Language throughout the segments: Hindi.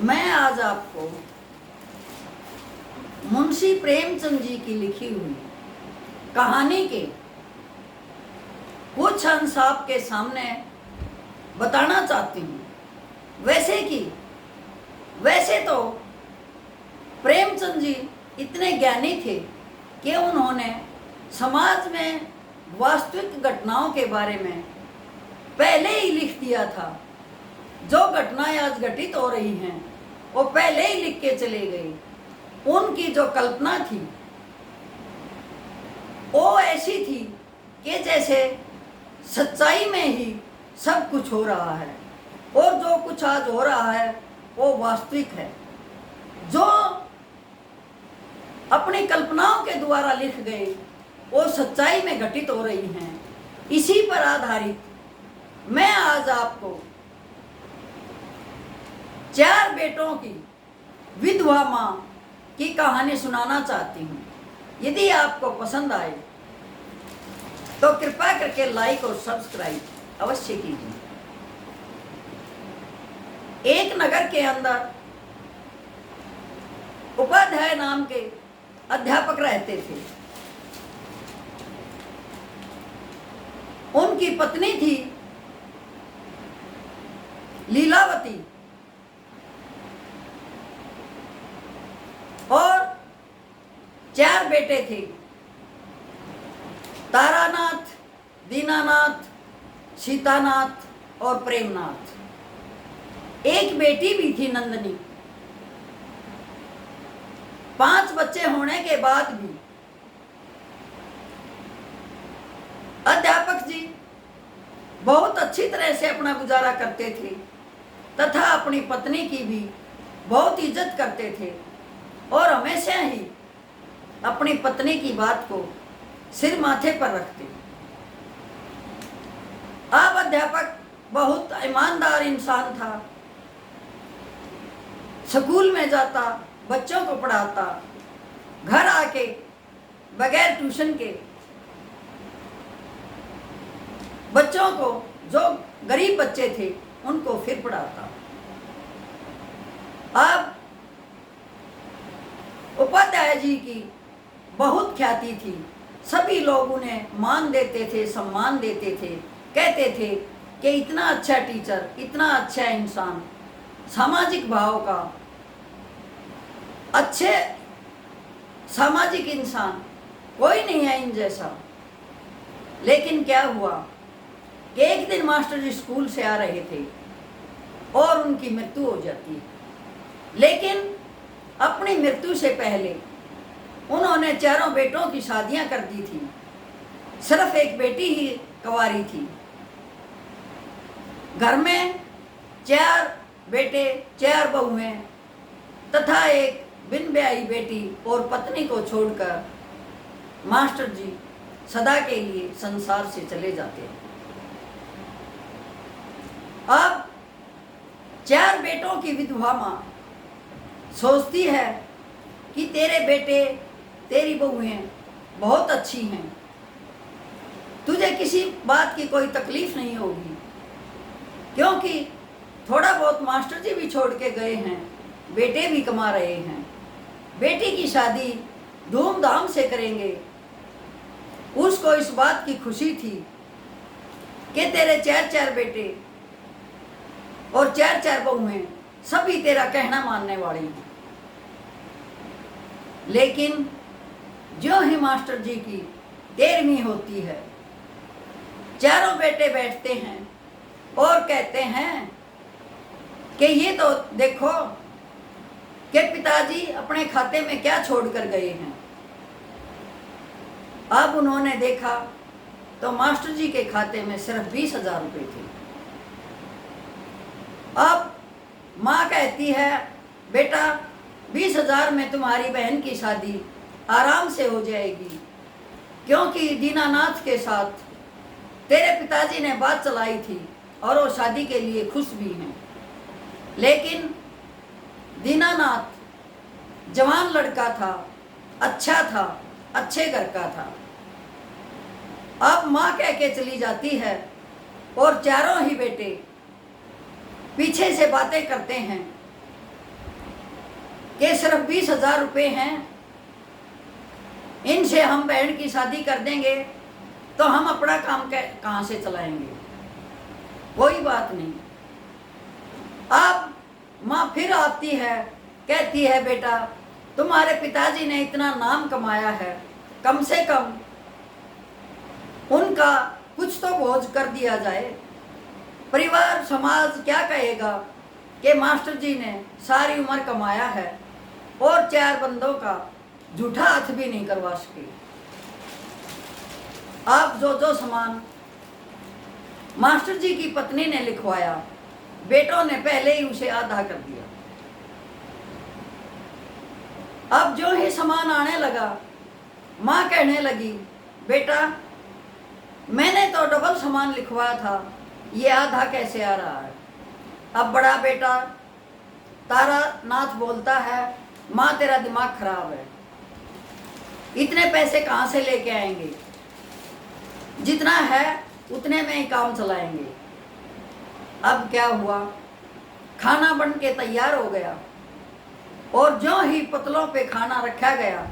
मैं आज आपको मुंशी प्रेमचंद जी की लिखी हुई कहानी के कुछ अंश आपके सामने बताना चाहती हूँ। वैसे तो प्रेमचंद जी इतने ज्ञानी थे कि उन्होंने समाज में वास्तविक घटनाओं के बारे में पहले ही लिख दिया था। जो घटनाएं आज घटित हो रही हैं वो पहले ही लिख के चले गए। उनकी जो कल्पना थी वो ऐसी थी कि जैसे सच्चाई में ही सब कुछ हो रहा है और जो कुछ आज हो रहा है वो वास्तविक है। जो अपनी कल्पनाओं के द्वारा लिख गए वो सच्चाई में घटित हो रही हैं। इसी पर आधारित मैं आज आपको 4 बेटों की विधवा मां की कहानी सुनाना चाहती हूँ। यदि आपको पसंद आए तो कृपया करके लाइक और सब्सक्राइब अवश्य कीजिए। एक नगर के अंदर उपाध्याय नाम के अध्यापक रहते थे। उनकी पत्नी थी लीलावती और 4 बेटे थे, तारानाथ, दीनानाथ, सीतानाथ और प्रेमनाथ। एक बेटी भी थी नंदनी। 5 बच्चे होने के बाद भी अध्यापक जी बहुत अच्छी तरह से अपना गुजारा करते थे तथा अपनी पत्नी की भी बहुत इज्जत करते थे और हमेशा ही अपनी पत्नी की बात को सिर माथे पर रखते। अब अध्यापक बहुत ईमानदार इंसान था। स्कूल में जाता, बच्चों को पढ़ाता, घर आके बगैर ट्यूशन के बच्चों को, जो गरीब बच्चे थे उनको फिर पढ़ाता। अब उपाध्याय जी की बहुत ख्याति थी। सभी लोग उन्हें मान देते थे, सम्मान देते थे, कहते थे कि इतना अच्छा टीचर, इतना अच्छा इंसान, सामाजिक भाव का, अच्छे सामाजिक इंसान कोई नहीं है इन जैसा। लेकिन क्या हुआ कि एक दिन मास्टर जी स्कूल से आ रहे थे और उनकी मृत्यु हो जाती है। लेकिन अपनी मृत्यु से पहले उन्होंने 4 बेटों की शादियां कर दी थी। सिर्फ एक बेटी ही कुंवारी थी। घर में 4 बेटे, 4 बहुएं तथा एक बिन ब्याही बेटी और पत्नी को छोड़कर मास्टर जी सदा के लिए संसार से चले जाते हैं। अब 4 बेटों की विधवा मां सोचती है कि तेरे बेटे, तेरी बहुएं बहुत अच्छी हैं, तुझे किसी बात की कोई तकलीफ नहीं होगी, क्योंकि थोड़ा बहुत मास्टर जी भी छोड़ के गए हैं, बेटे भी कमा रहे हैं, बेटी की शादी धूमधाम से करेंगे। उसको इस बात की खुशी थी कि तेरे 4 बेटे और 4 बहुएं सभी तेरा कहना मानने वाली हैं। लेकिन जो ही मास्टर जी की 13वीं होती है, 4 बेटे बैठते हैं और कहते हैं कि ये तो देखो कि पिताजी अपने खाते में क्या छोड़कर गए हैं। अब उन्होंने देखा तो मास्टर जी के खाते में सिर्फ 20,000 रुपये थे। अब माँ कहती है, बेटा 20,000 में तुम्हारी बहन की शादी आराम से हो जाएगी, क्योंकि दीनानाथ के साथ तेरे पिताजी ने बात चलाई थी और वो शादी के लिए खुश भी हैं। लेकिन दीनानाथ जवान लड़का था, अच्छा था, अच्छे घर का था। अब माँ कह के चली जाती है और 4 ही बेटे पीछे से बातें करते हैं कि सिर्फ 20,000 रुपये हैं, इनसे हम बहन की शादी कर देंगे तो हम अपना काम कहाँ से चलाएंगे। कोई बात नहीं। अब माँ फिर आती है, कहती है बेटा तुम्हारे पिताजी ने इतना नाम कमाया है, कम से कम उनका कुछ तो बोझ कर दिया जाए। परिवार समाज क्या कहेगा कि मास्टर जी ने सारी उम्र कमाया है और 4 बंदों का झूठा हाथ भी नहीं करवा सके। आप जो सामान मास्टर जी की पत्नी ने लिखवाया, बेटों ने पहले ही उसे आधा कर दिया। अब जो ही सामान आने लगा, माँ कहने लगी बेटा मैंने तो डबल सामान लिखवाया था, ये आधा कैसे आ रहा है। अब बड़ा बेटा तारा नाथ बोलता है माँ तेरा दिमाग खराब है, इतने पैसे कहाँ से लेके आएंगे, जितना है उतने में ही काम चलाएंगे। अब क्या हुआ, खाना बन के तैयार हो गया और जो ही पतलों पे खाना रखा गया,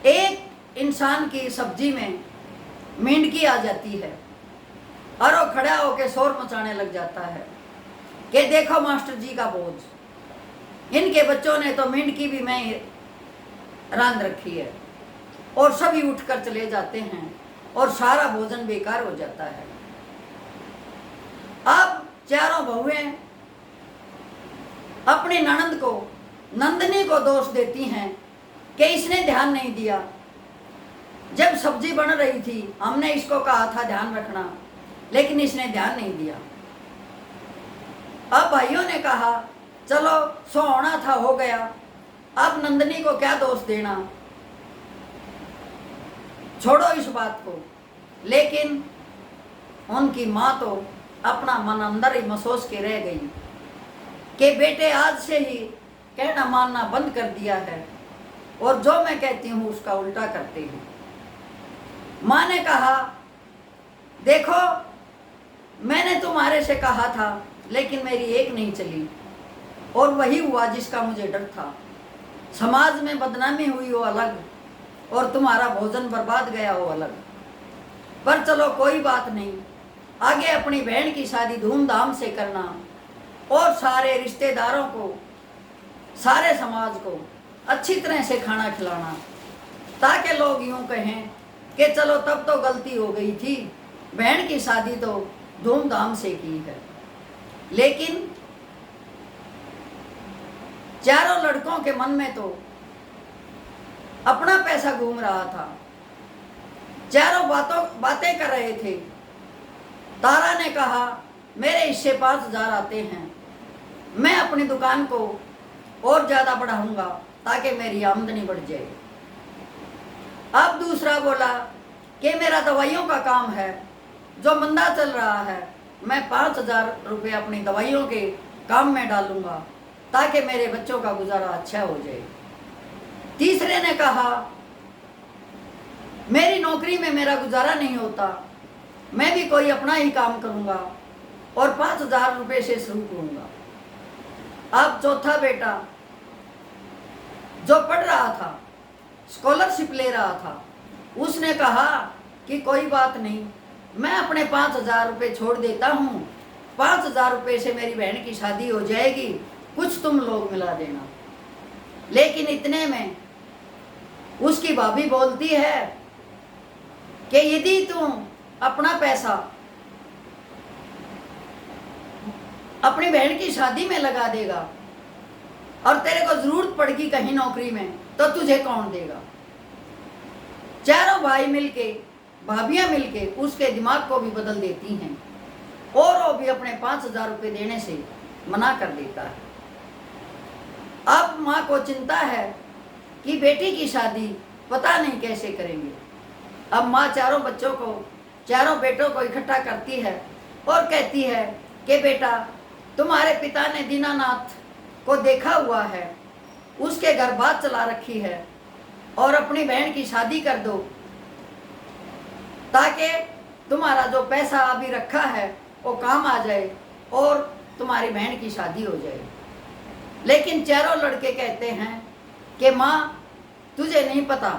एक इंसान की सब्जी में मेंढकी आ जाती है और वो खड़ा होकर शोर मचाने लग जाता है कि देखो मास्टर जी का बोझ, इनके बच्चों ने तो मेंढकी भी मैं रांध रखी है। और सभी उठकर चले जाते हैं और सारा भोजन बेकार हो जाता है। अब चारों बहुएं अपनी ननद को, नंदनी को दोष देती हैं कि इसने ध्यान नहीं दिया, जब सब्जी बन रही थी हमने इसको कहा था ध्यान रखना, लेकिन इसने ध्यान नहीं दिया। अब भाइयों ने कहा चलो सोना था हो गया, अब नंदनी को क्या दोष देना, छोड़ो इस बात को। लेकिन उनकी माँ तो अपना मन अंदर ही महसूस के रह गई कि बेटे आज से ही कहना मानना बंद कर दिया है और जो मैं कहती हूँ उसका उल्टा करते हैं। माँ ने कहा देखो मैंने तुम्हारे से कहा था लेकिन मेरी एक नहीं चली और वही हुआ जिसका मुझे डर था। समाज में बदनामी हुई वो अलग और तुम्हारा भोजन बर्बाद गया वो अलग। पर चलो कोई बात नहीं, आगे अपनी बहन की शादी धूमधाम से करना और सारे रिश्तेदारों को, सारे समाज को अच्छी तरह से खाना खिलाना, ताकि लोग यूं कहें कि चलो तब तो गलती हो गई थी, बहन की शादी तो धूमधाम से की है। लेकिन चारों लड़कों के मन में तो अपना पैसा घूम रहा था, चारों बातें कर रहे थे। तारा ने कहा मेरे हिस्से 5,000 आते हैं, मैं अपनी दुकान को और ज़्यादा बढ़ाऊंगा ताकि मेरी आमदनी बढ़ जाए। अब दूसरा बोला कि मेरा दवाइयों का काम है, जो मंदा चल रहा है, मैं 5,000 रुपये अपनी दवाइयों के काम में डालूंगा ताकि मेरे बच्चों का गुजारा अच्छा हो जाए। तीसरे ने कहा मेरी नौकरी में मेरा गुजारा नहीं होता, मैं भी कोई अपना ही काम करूंगा और 5,000 रुपये से शुरू करूंगा। अब चौथा बेटा जो पढ़ रहा था, स्कॉलरशिप ले रहा था, उसने कहा कि कोई बात नहीं, मैं अपने 5,000 रुपये छोड़ देता हूँ, 5,000 रुपये से मेरी बहन की शादी हो जाएगी, कुछ तुम लोग मिला देना। लेकिन इतने में उसकी भाभी बोलती है कि यदि तुम अपना पैसा अपनी बहन की शादी में लगा देगा और तेरे को जरूरत पड़ेगी कहीं नौकरी में, तो तुझे कौन देगा। चारों भाई मिलके, भाभियां मिलके उसके दिमाग को भी बदल देती हैं और वो भी अपने 5,000 रुपये देने से मना कर देता है। अब माँ को चिंता है कि बेटी की शादी पता नहीं कैसे करेंगे। अब माँ चारों बच्चों को, चारों बेटों को इकट्ठा करती है और कहती है कि बेटा तुम्हारे पिता ने दीनानाथ को देखा हुआ है, उसके घर बात चला रखी है और अपनी बहन की शादी कर दो ताकि तुम्हारा जो पैसा अभी रखा है वो काम आ जाए और तुम्हारी बहन की शादी हो जाए। लेकिन चारों लड़के कहते हैं कि माँ तुझे नहीं पता,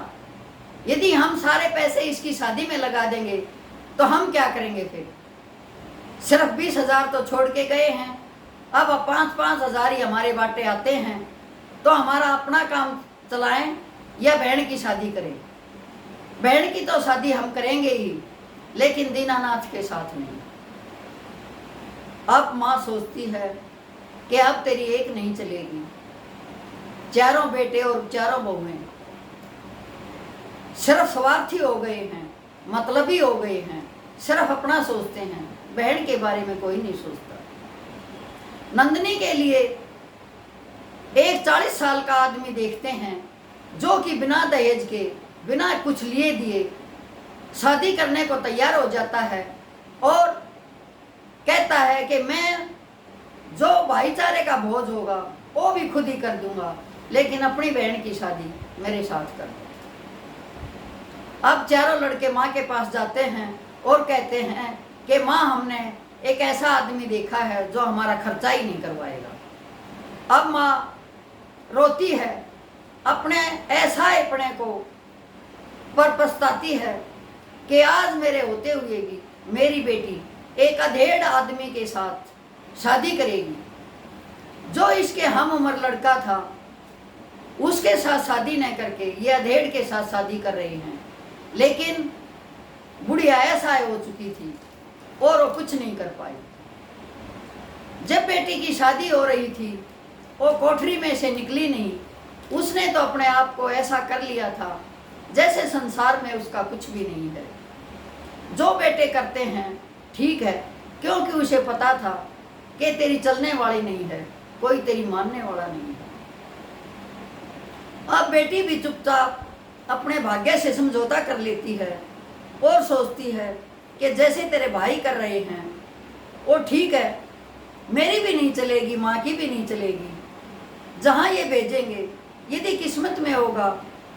यदि हम सारे पैसे इसकी शादी में लगा देंगे तो हम क्या करेंगे फिर। सिर्फ 20,000 तो छोड़ के गए हैं, अब 5-5 हज़ार ही हमारे बाटे आते हैं, तो हमारा अपना काम चलाएं या बहन की शादी करें। बहन की तो शादी हम करेंगे ही, लेकिन दीनानाथ के साथ नहीं। अब माँ सोचती है कि अब तेरी एक नहीं चलेगी। चारों बेटे और चारों बहुएं सिर्फ स्वार्थी हो गए हैं, मतलबी हो गए हैं, सिर्फ अपना सोचते हैं, बहन के बारे में कोई नहीं सोचता। नंदिनी के लिए एक 40 साल का आदमी देखते हैं जो कि बिना दहेज के, बिना कुछ लिए दिए शादी करने को तैयार हो जाता है और कहता है कि मैं जो भाईचारे का बोझ होगा वो भी खुद ही कर दूंगा, लेकिन अपनी बहन की शादी मेरे साथ कर। अब चारों लड़के माँ के पास जाते हैं और कहते हैं कि माँ हमने एक ऐसा आदमी देखा है जो हमारा खर्चा ही नहीं करवाएगा। अब माँ रोती है, अपने ऐसा अपने को पर पछताती है कि आज मेरे होते हुए भी मेरी बेटी एक अधेड़ आदमी के साथ शादी करेगी। जो इसके हम उम्र लड़का था उसके साथ शादी न करके ये अधेड़ के साथ शादी कर रहे हैं। लेकिन बुढ़िया ऐसा हो चुकी थी और वो कुछ नहीं कर पाई। जब बेटी की शादी हो रही थी वो कोठरी में से निकली नहीं। उसने तो अपने आप को ऐसा कर लिया था जैसे संसार में उसका कुछ भी नहीं है। जो बेटे करते हैं ठीक है, क्योंकि उसे पता था कि तेरी चलने वाली नहीं है, कोई तेरी मानने वाला नहीं है। अब बेटी भी चुपचाप अपने भाग्य से समझौता कर लेती है और सोचती है कि जैसे तेरे भाई कर रहे हैं वो ठीक है, मेरी भी नहीं चलेगी, माँ की भी नहीं चलेगी। जहाँ ये भेजेंगे यदि किस्मत में होगा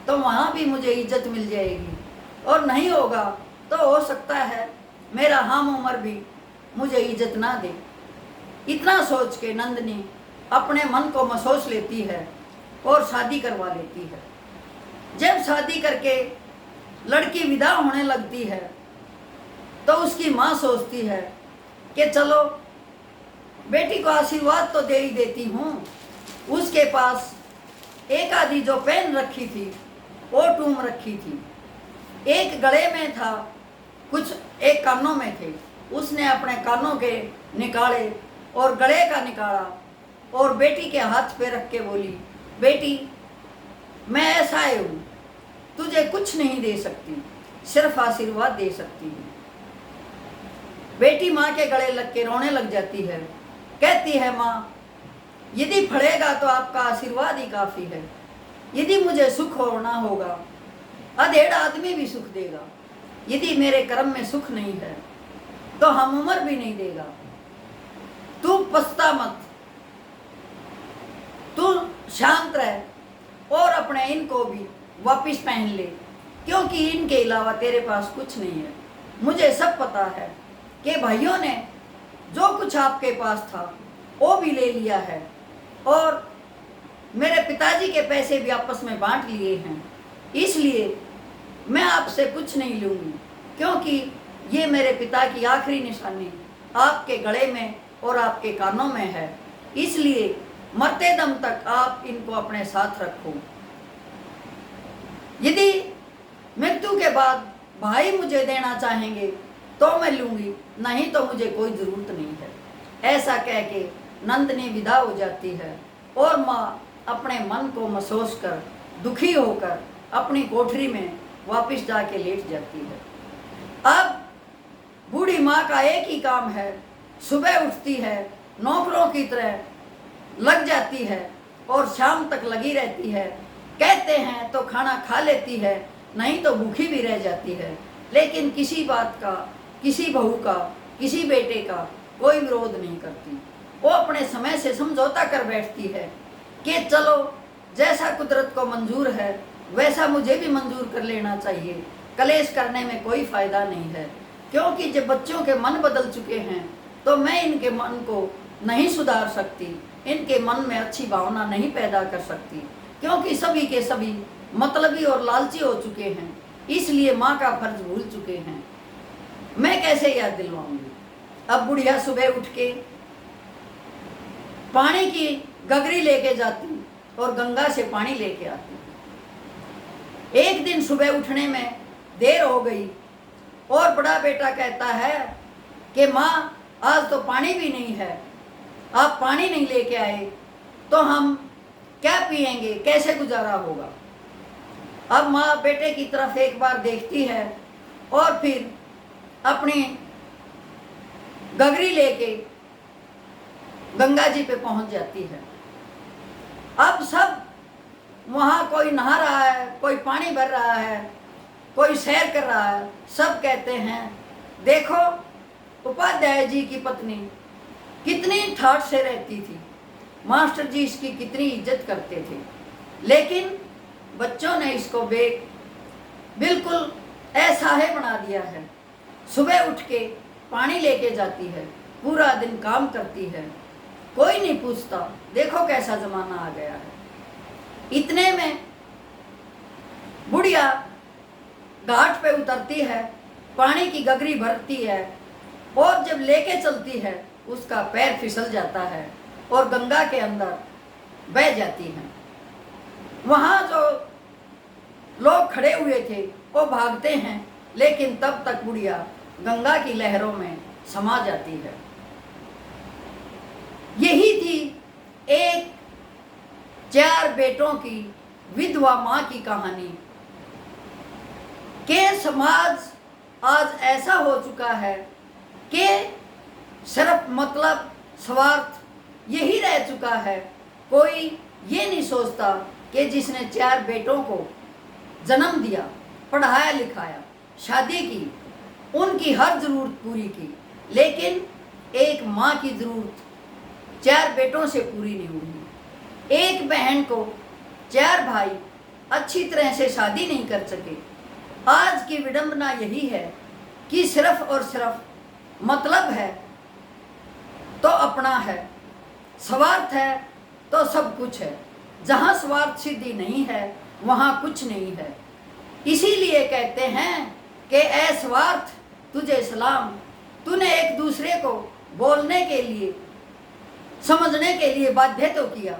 तो वहाँ भी मुझे इज्जत मिल जाएगी, और नहीं होगा तो हो सकता है मेरा हम उम्र भी मुझे इज्जत ना दे। इतना सोच के नंदिनी अपने मन को महसूस लेती है और शादी करवा लेती है। जब शादी करके लड़की विदा होने लगती है तो उसकी माँ सोचती है कि चलो बेटी को आशीर्वाद तो दे ही देती हूँ। उसके पास एक आधी जो पेन रखी थी वो टूम रखी थी, एक गले में था, कुछ एक कानों में थे। उसने अपने कानों के निकाले और गले का निकाला और बेटी के हाथ पे रख के बोली, बेटी मैं ऐसा हूँ, तुझे कुछ नहीं दे सकती, सिर्फ आशीर्वाद दे सकती हूँ। बेटी माँ के गले लग के रोने लग जाती है, कहती है माँ यदि फड़ेगा तो आपका आशीर्वाद ही काफ़ी है। यदि मुझे सुख होना होगा अधेड़ आदमी भी सुख देगा, यदि मेरे कर्म में सुख नहीं है तो हम उम्र भी नहीं देगा। तू पछता मत, तू शांत रह और अपने इनको भी वापिस पहन ले, क्योंकि इनके अलावा तेरे पास कुछ नहीं है। मुझे सब पता है कि भाइयों ने जो कुछ आपके पास था वो भी ले लिया है और मेरे पिताजी के पैसे भी आपस में बांट लिए हैं, इसलिए मैं आपसे कुछ नहीं लूँगी, क्योंकि ये मेरे पिता की आखिरी निशानी आपके गले में और आपके कानों में है। इसलिए मरते दम तक आप इनको अपने साथ रखो। यदि मृत्यु के बाद भाई मुझे देना चाहेंगे तो मैं लूँगी, नहीं तो मुझे कोई ज़रूरत नहीं है। ऐसा कह के नंदिनी विदा हो जाती है और माँ अपने मन को महसूस कर दुखी होकर अपनी कोठरी में वापस जाके लेट जाती है। अब बूढ़ी माँ का एक ही काम है, सुबह उठती है, नौकरों की तरह लग जाती है और शाम तक लगी रहती है। कहते हैं तो खाना खा लेती है, नहीं तो भूखी भी रह जाती है, लेकिन किसी बात का, किसी बहू का, किसी बेटे का कोई विरोध नहीं करती। वो अपने समय से समझौता कर बैठती है कि चलो जैसा कुदरत को मंजूर है वैसा मुझे भी मंजूर कर लेना चाहिए, कलेश करने में कोई फ़ायदा नहीं है, क्योंकि जब बच्चों के मन बदल चुके हैं तो मैं इनके मन को नहीं सुधार सकती, इनके मन में अच्छी भावना नहीं पैदा कर सकती, क्योंकि सभी के सभी मतलबी और लालची हो चुके हैं, इसलिए माँ का फर्ज भूल चुके हैं। मैं कैसे याद दिलवाऊंगी। अब बुढ़िया सुबह उठ के पानी की गगरी लेके जाती और गंगा से पानी लेके आती। एक दिन सुबह उठने में देर हो गई और बड़ा बेटा कहता है कि माँ आज तो पानी भी नहीं है, आप पानी नहीं लेके आए तो हम क्या पिएंगे, कैसे गुजारा होगा। अब माँ बेटे की तरफ एक बार देखती है और फिर अपनी गगरी लेके गंगा जी पे पहुंच जाती है। अब सब वहाँ कोई नहा रहा है, कोई पानी भर रहा है, कोई सैर कर रहा है। सब कहते हैं देखो उपाध्याय जी की पत्नी कितनी ठाठ से रहती थी, मास्टर जी इसकी कितनी इज्जत करते थे, लेकिन बच्चों ने इसको बिल्कुल असहाय बना दिया है। सुबह उठ के पानी लेके जाती है, पूरा दिन काम करती है, कोई नहीं पूछता। देखो कैसा जमाना आ गया है। इतने में बुढ़िया घाट पे उतरती है, पानी की गगरी भरती है और जब लेके चलती है उसका पैर फिसल जाता है और गंगा के अंदर बह जाती है। वहाँ जो लोग खड़े हुए थे वो भागते हैं, लेकिन तब तक बुढ़िया गंगा की लहरों में समा जाती है। यही थी एक 4 बेटों की विधवा माँ की कहानी कि समाज आज ऐसा हो चुका है कि सिर्फ मतलब स्वार्थ यही रह चुका है। कोई ये नहीं सोचता कि जिसने 4 बेटों को जन्म दिया, पढ़ाया लिखाया, शादी की, उनकी हर ज़रूरत पूरी की, लेकिन एक माँ की ज़रूरत 4 बेटों से पूरी नहीं हुई। एक बहन को 4 भाई अच्छी तरह से शादी नहीं कर सके। आज की विडंबना यही है कि सिर्फ और सिर्फ मतलब है तो अपना है, स्वार्थ है तो सब कुछ है। जहाँ स्वार्थ सिद्धि नहीं है वहाँ कुछ नहीं है। इसीलिए कहते हैं कि ए स्वार्थ तुझे सलाम, तूने एक दूसरे को बोलने के लिए, समझने के लिए बाध्य तो किया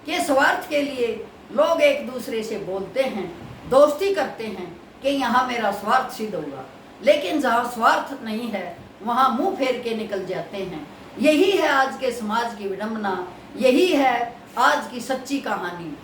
कि स्वार्थ के लिए लोग एक दूसरे से बोलते हैं, दोस्ती करते हैं कि यहाँ मेरा स्वार्थ सिद्ध होगा, लेकिन जहाँ स्वार्थ नहीं है वहाँ मुंह फेर के निकल जाते हैं। यही है आज के समाज की विडंबना, यही है आज की सच्ची कहानी।